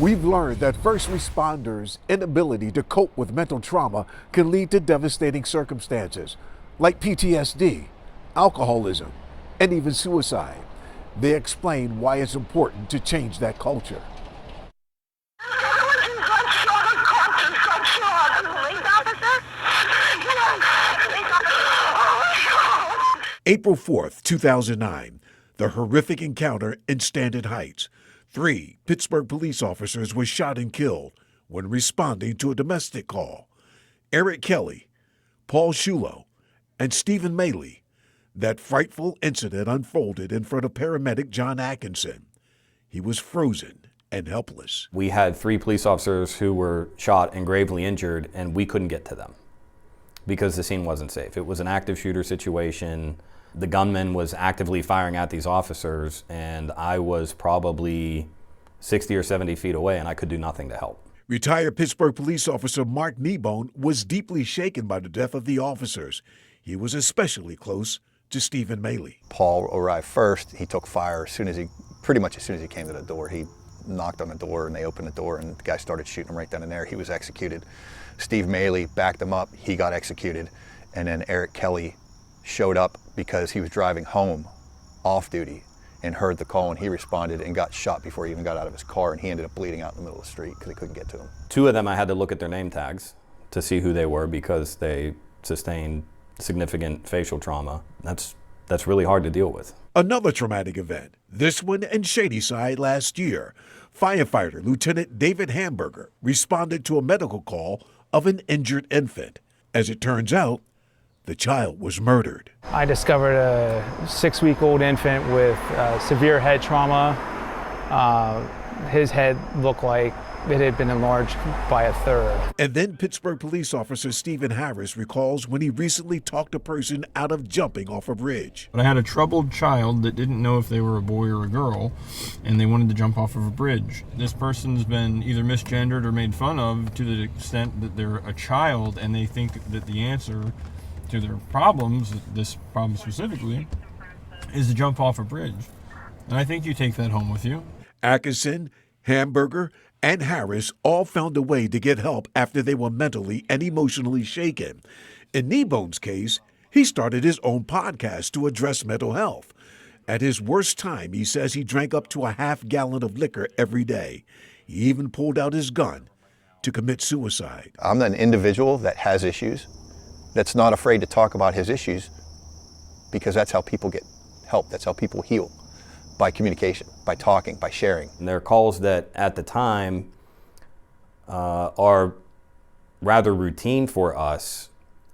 We've learned that first responders' inability to cope with mental trauma can lead to devastating circumstances like PTSD, alcoholism, and even suicide. They explain why it's important to change that culture. April 4th, 2009, the horrific encounter in Stanton Heights. 3 Pittsburgh police officers were shot and killed when responding to a domestic call. Eric Kelly, Paul Shulo, and Stephen Maley. That frightful incident unfolded in front of paramedic John Atkinson. He was frozen and helpless. We had 3 police officers who were shot and gravely injured, and we couldn't get to them because the scene wasn't safe. It was an active shooter situation. The gunman was actively firing at these officers, and I was probably 60 or 70 feet away, and I could do nothing to help. Retired Pittsburgh police officer Mark Kneebone was deeply shaken by the death of the officers. He was especially close to Stephen Maley. Paul arrived first. He took fire pretty much as soon as he came to the door. He knocked on the door and they opened the door and the guy started shooting him right then and there. He was executed. Steve Maley backed him up. He got executed. And then Eric Kelly showed up because he was driving home off duty and heard the call, and he responded and got shot before he even got out of his car, and he ended up bleeding out in the middle of the street because they couldn't get to him. 2 of them, I had to look at their name tags to see who they were because they sustained significant facial trauma. That's really hard to deal with. Another traumatic event, this one in Shadyside last year. Firefighter Lieutenant David Hamburger responded to a medical call of an injured infant. As it turns out, the child was murdered. I discovered a 6-week-old infant with severe head trauma. His head looked like it had been enlarged by a third. And then Pittsburgh police officer Stephen Harris recalls when he recently talked a person out of jumping off a bridge. But I had a troubled child that didn't know if they were a boy or a girl, and they wanted to jump off of a bridge. This person's been either misgendered or made fun of to the extent that they're a child, and they think that the answer to their problems, this problem specifically, is to jump off a bridge. And I think you take that home with you. Atkinson, Hamburger, and Harris all found a way to get help after they were mentally and emotionally shaken. In Kneebone's case, he started his own podcast to address mental health. At his worst time, he says he drank up to a half-gallon of liquor every day. He even pulled out his gun to commit suicide. I'm an individual that has issues, that's not afraid to talk about his issues, because that's how people get help. That's how people heal, by communication, by talking, by sharing. And there are calls that at the time are rather routine for us,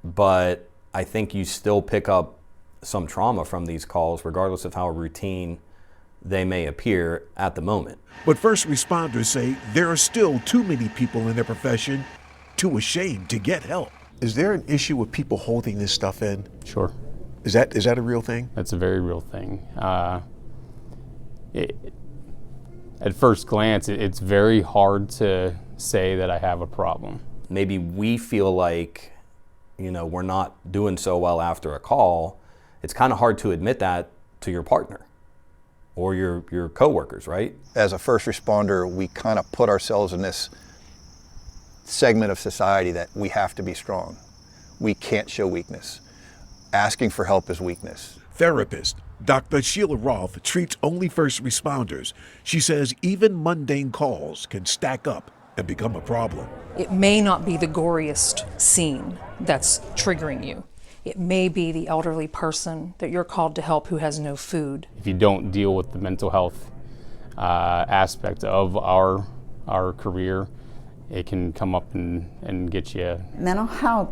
but I think you still pick up some trauma from these calls, regardless of how routine they may appear at the moment. But first responders say there are still too many people in their profession too ashamed to get help. Is there an issue with people holding this stuff in? Sure. Is that a real thing? That's a very real thing. At first glance, it's very hard to say that I have a problem. Maybe we feel like, we're not doing so well after a call. It's kind of hard to admit that to your partner or your coworkers, right? As a first responder, we kind of put ourselves in this segment of society that we have to be strong. We can't show weakness. Asking for help is weakness. Therapist Dr. Sheila Roth treats only first responders. She says even mundane calls can stack up and become a problem. It may not be the goriest scene that's triggering you. It may be the elderly person that you're called to help who has no food. If you don't deal with the mental health aspect of our career, it can come up and get you. Mental health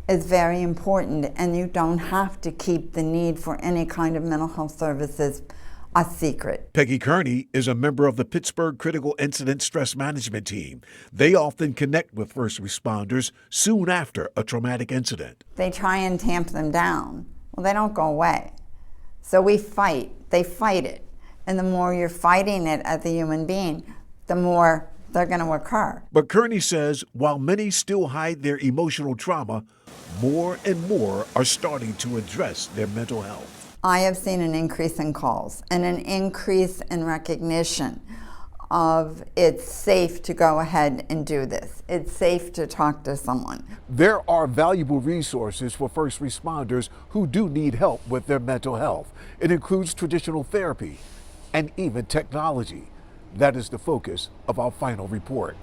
is very important, and you don't have to keep the need for any kind of mental health services a secret. Peggy Kearney is a member of the Pittsburgh Critical Incident Stress Management Team. They often connect with first responders soon after a traumatic incident. They try and tamp them down. Well, they don't go away. So we fight. They fight it. And the more you're fighting it as a human being, the more they're going to occur. But Kearney says while many still hide their emotional trauma, more and more are starting to address their mental health. I have seen an increase in calls and an increase in recognition of it's safe to go ahead and do this. It's safe to talk to someone. There are valuable resources for first responders who do need help with their mental health. It includes traditional therapy and even technology. That is the focus of our final report.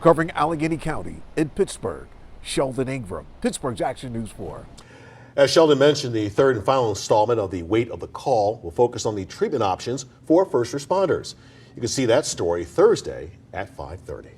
Covering Allegheny County in Pittsburgh, Sheldon Ingram, Pittsburgh's Action News 4. As Sheldon mentioned, the third and final installment of the Weight of the Call will focus on the treatment options for first responders. You can see that story Thursday at 5:30.